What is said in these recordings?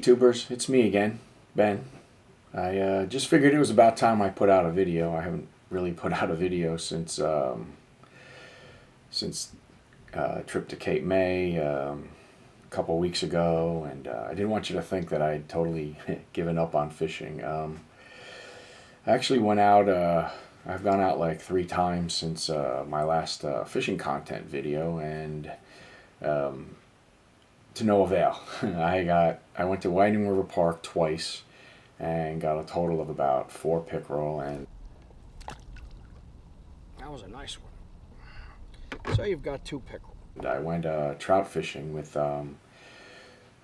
YouTubers, it's me again, Ben. I just figured it was about time I put out a video. I haven't really put out a video since trip to Cape May a couple weeks ago, and I didn't want you to think that I'd totally given up on fishing. I actually went out. I've gone out like 3 times since my last fishing content video, and to no avail. I went to Whiting River Park twice and got a total of about 4 pickerel, and that was a nice one. So you've got 2 pickerel. I went trout fishing with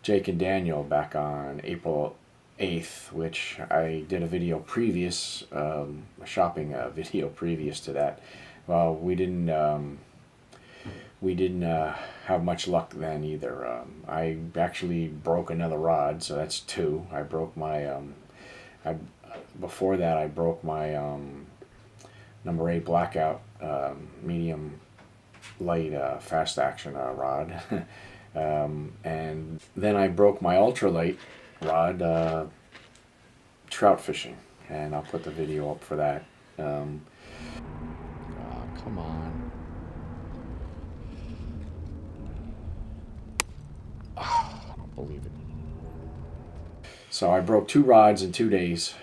Jake and Daniel back on April 8th, which I did a video previous, a shopping video previous to that. Well, we didn't have much luck then either. I actually broke another rod, so that's 2. I broke my before that I broke my number 8 blackout medium light fast action rod, and then I broke my ultralight rod trout fishing, and I'll put the video up for that. Come on. I don't believe it. So I broke 2 rods in 2 days,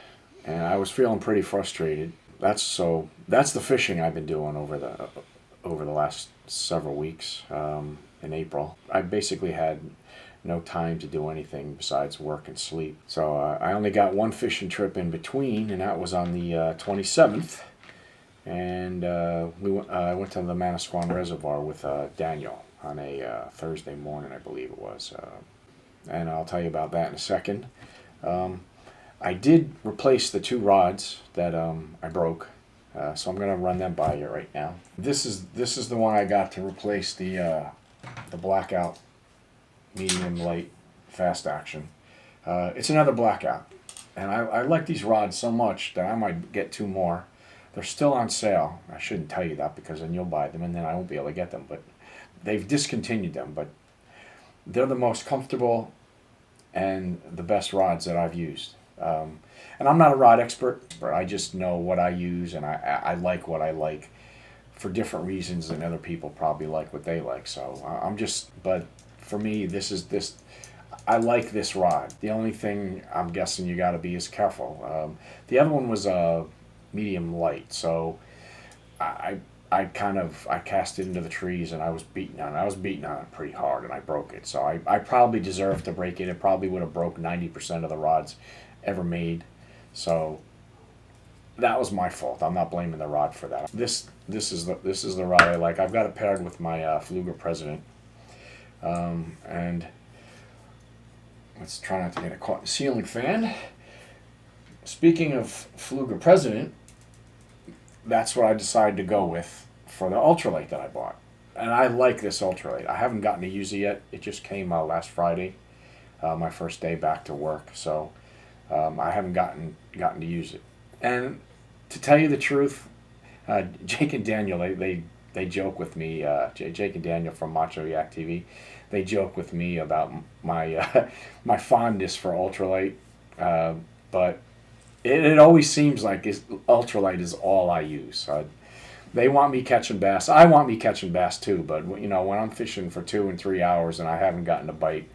and I was feeling pretty frustrated. That's the fishing I've been doing over the last several weeks in April. I basically had no time to do anything besides work and sleep. So I only got 1 fishing trip in between, and that was on the 27th. And I went to the Manasquan Reservoir with Daniel on a Thursday morning, I believe it was. And I'll tell you about that in a second. I did replace the 2 rods that I broke, so I'm going to run them by you right now. This is the one I got to replace the blackout medium light fast action. It's another blackout, and I like these rods so much that I might get 2 more. They're still on sale. I shouldn't tell you that because then you'll buy them and then I won't be able to get them, but they've discontinued them. But they're the most comfortable and the best rods that I've used. And I'm not a rod expert, but I just know what I use, and I like what I like for different reasons than other people probably like what they like. So but for me, I like this rod. The only thing I'm guessing you got to be is careful. The other one was medium light, so I cast it into the trees and I was beating on it pretty hard, and I broke it. So I probably deserved to break it. It probably would have broke 90% of the rods ever made. So that was my fault. I'm not blaming the rod for that. This is the rod I like. I've got it paired with my Pflueger President, and let's try not to get it caught in the ceiling fan. Speaking of Pflueger President, that's what I decided to go with for the ultralight that I bought. And I like this ultralight. I haven't gotten to use it yet. It just came last Friday, my first day back to work. So I haven't gotten to use it. And to tell you the truth, Jake and Daniel, they joke with me. Jake and Daniel from Macho Yak TV, they joke with me about my my fondness for ultralight, but it always seems like ultralight is all I use. They want me catching bass. I want me catching bass too, but when I'm fishing for 2 and 3 hours and I haven't gotten a bite,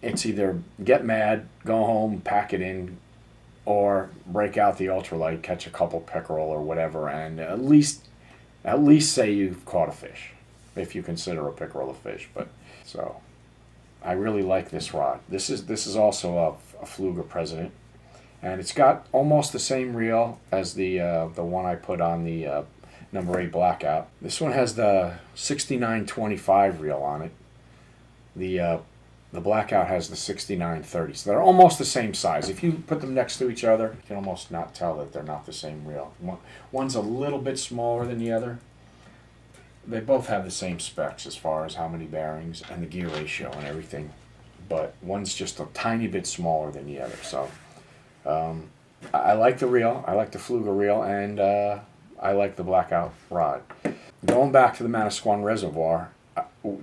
it's either get mad, go home, pack it in, or break out the ultralight, catch a couple pickerel or whatever, and at least say you've caught a fish, if you consider a pickerel a fish. But so I really like this rod. This is also a Pflueger President. And it's got almost the same reel as the one I put on the number 8 blackout. This one has the 6925 reel on it. The blackout has the 6930. So they're almost the same size. If you put them next to each other, you can almost not tell that they're not the same reel. One's a little bit smaller than the other. They both have the same specs as far as how many bearings and the gear ratio and everything. But one's just a tiny bit smaller than the other. So I like the reel. I like the Pflueger reel, and I like the blackout rod. Going back to the Manasquan Reservoir,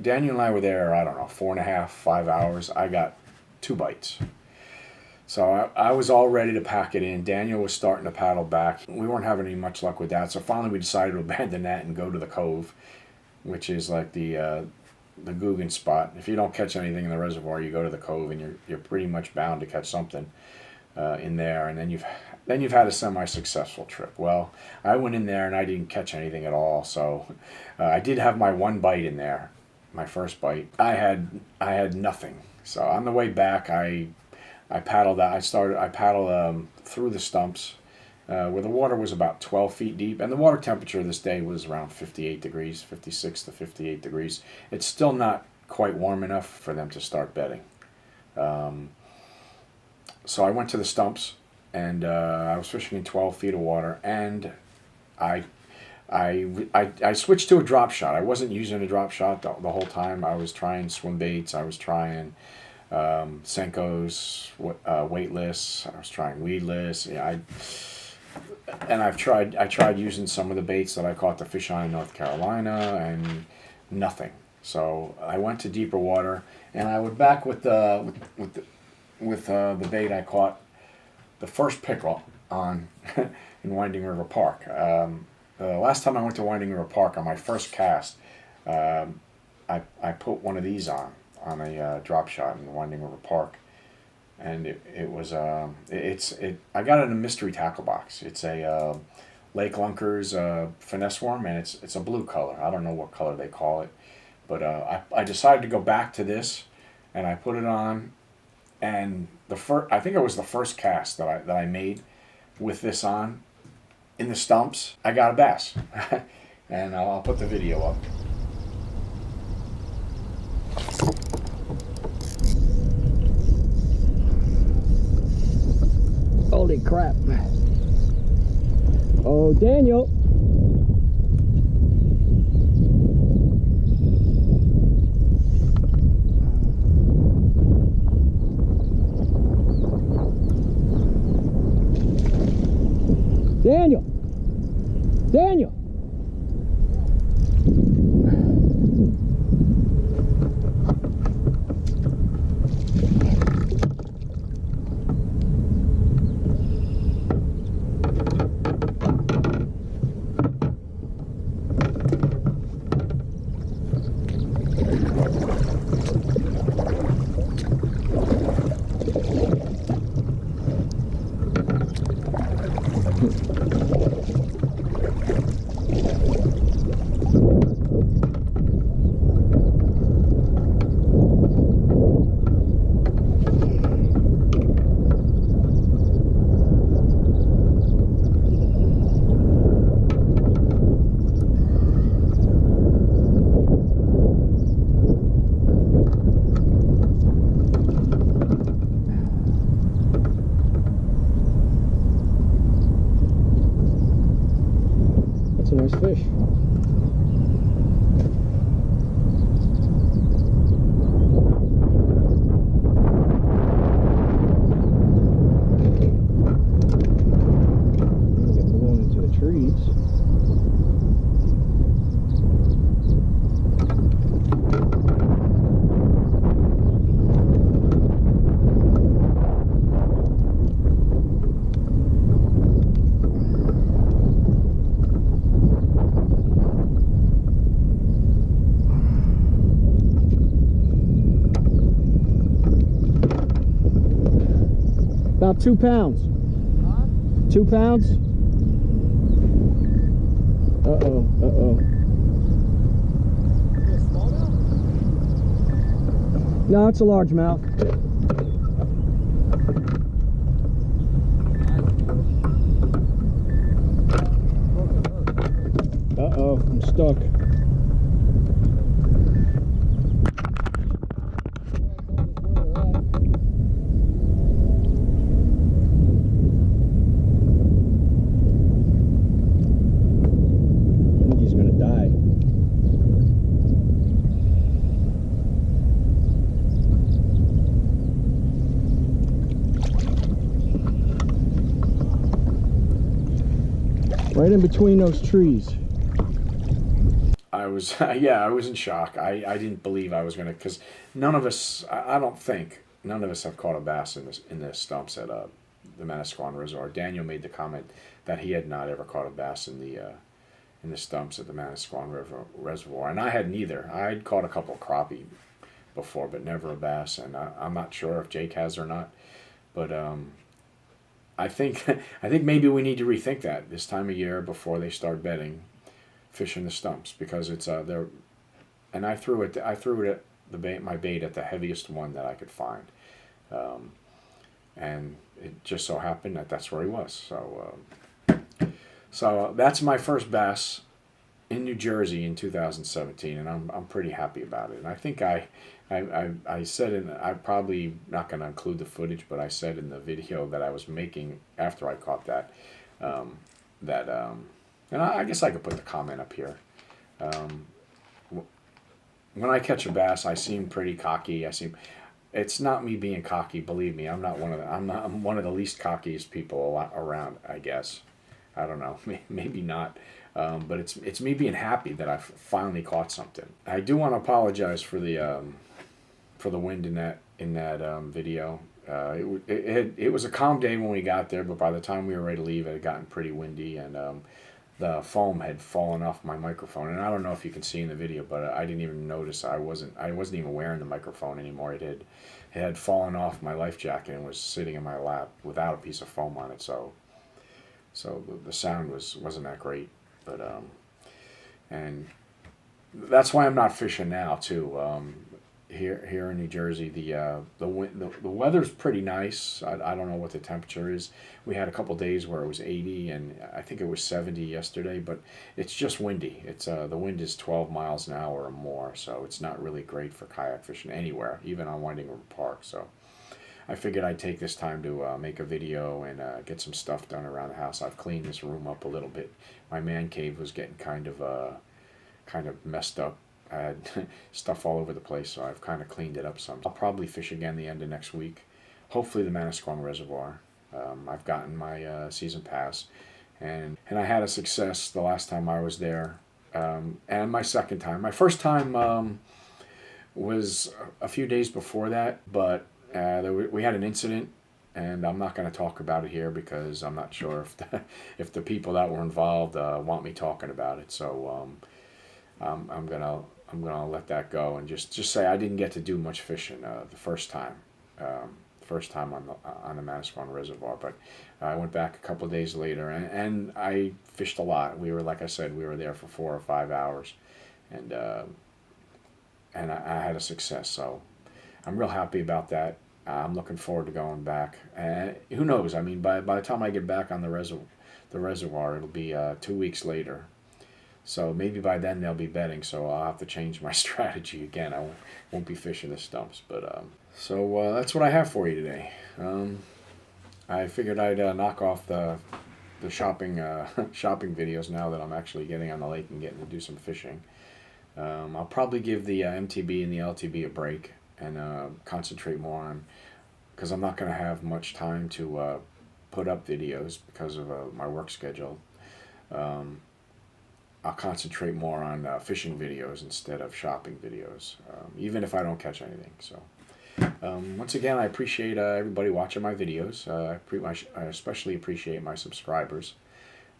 Daniel and I were there, I don't know, 4.5, 5 hours. I got 2 bites. So I was all ready to pack it in. Daniel was starting to paddle back. We weren't having any much luck with that. So finally we decided to abandon that and go to the cove, which is like the Guggen spot. If you don't catch anything in the reservoir, you go to the cove and you're pretty much bound to catch something in there. And then you've had a semi-successful trip. Well, I went in there and I didn't catch anything at all. So I did have my 1 bite in there, my first bite. I had nothing. So on the way back, I paddled through the stumps where the water was about 12 feet deep, and the water temperature this day was around 58 degrees, 56 to 58 degrees. It's still not quite warm enough for them to start bedding. So I went to the stumps, and I was fishing in 12 feet of water, and I switched to a drop shot. I wasn't using a drop shot the whole time. I was trying swim baits. I was trying Senko's weightless. I was trying weedless. Yeah, I tried using some of the baits that I caught the fish on in North Carolina, and nothing. So I went to deeper water, and I went back with the bait I caught the first pickerel on in Winding River Park. The last time I went to Winding River Park on my first cast, I put one of these on a drop shot in Winding River Park, and it was I got it in a mystery tackle box. It's a Lake Lunkers finesse worm, and it's a blue color. I don't know what color they call it, but I decided to go back to this, and I put it on, and I think it was the first cast that I made with this on in the stumps. I got a bass, and I'll put the video up. Holy crap. Oh, Daniel. Daniel. Daniel. That's a nice fish. Get blown into the trees. About 2 pounds. Huh? 2 pounds? Uh-oh, uh-oh. Is it a smallmouth? No, it's a largemouth. Uh-oh, I'm stuck. I think he's gonna die. Right in between those trees. I was, yeah, I was in shock. I didn't believe I was going to, because none of us, I don't think, none of us have caught a bass in the stumps at the Manasquan Reservoir. Daniel made the comment that he had not ever caught a bass in the stumps at the Manasquan Reservoir, and I hadn't either. I'd caught a couple of crappie before, but never a bass, and I'm not sure if Jake has or not. But I think I think maybe we need to rethink that this time of year before they start bedding, fishing the stumps, because it's they're, and I threw it at my bait at the heaviest one that I could find, and it just so happened that that's where he was. So that's my first bass in New Jersey in 2017, and I'm pretty happy about it. And I think I said I'm probably not going to include the footage, but I said in the video that I was making after I caught that, and I guess I could put the comment up here. When I catch a bass, I seem pretty cocky. It's not me being cocky, believe me. I'm one of the least cockiest people around, I guess. I don't know, maybe not. But it's me being happy that I finally caught something. I do want to apologize for the wind in that video. It was a calm day when we got there, but by the time we were ready to leave, it had gotten pretty windy, and the foam had fallen off my microphone. And I don't know if you can see in the video, but I didn't even notice. I wasn't even wearing the microphone anymore. It had fallen off my life jacket and was sitting in my lap without a piece of foam on it. So the sound wasn't that great. But and that's why I'm not fishing now too. Here in New Jersey, the weather's pretty nice. I don't know what the temperature is. We had a couple days where it was 80, and I think it was 70 yesterday. But it's just windy. It's the wind is 12 miles an hour or more, so it's not really great for kayak fishing anywhere, even on Winding River Park. So I figured I'd take this time to make a video and get some stuff done around the house. I've cleaned this room up a little bit. My man cave was getting kind of messed up. I had stuff all over the place, so I've kind of cleaned it up some. I'll probably fish again the end of next week. Hopefully the Manasquan Reservoir. I've gotten my season pass, and I had a success the last time I was there, and my second time. My first time was a few days before that, but we had an incident, and I'm not going to talk about it here because I'm not sure if the people that were involved want me talking about it. So I'm gonna let that go and just say I didn't get to do much fishing the first time on the Manasquan Reservoir, but I went back a couple of days later and I fished a lot. Like I said, we were there for 4 or 5 hours, and I had a success. So I'm real happy about that. I'm looking forward to going back. And who knows? I mean, by the time I get back on the reservoir, it'll be 2 weeks later. So maybe by then they'll be bedding. So I'll have to change my strategy again. I won't be fishing the stumps. But so that's what I have for you today. I figured I'd knock off the shopping videos now that I'm actually getting on the lake and getting to do some fishing. I'll probably give the MTB and the LTB a break and concentrate more on, because I'm not going to have much time to put up videos because of my work schedule. I'll concentrate more on fishing videos instead of shopping videos, even if I don't catch anything. So once again, I appreciate everybody watching my videos. I especially appreciate my subscribers.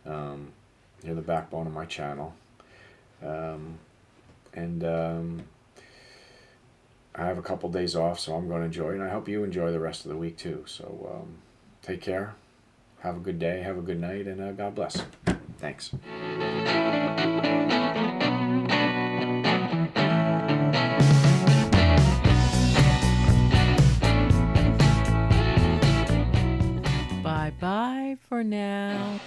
You're the backbone of my channel. I have a couple days off, so I'm going to enjoy it, and I hope you enjoy the rest of the week too. So take care, have a good day, have a good night, and God bless. Thanks. Bye-bye for now.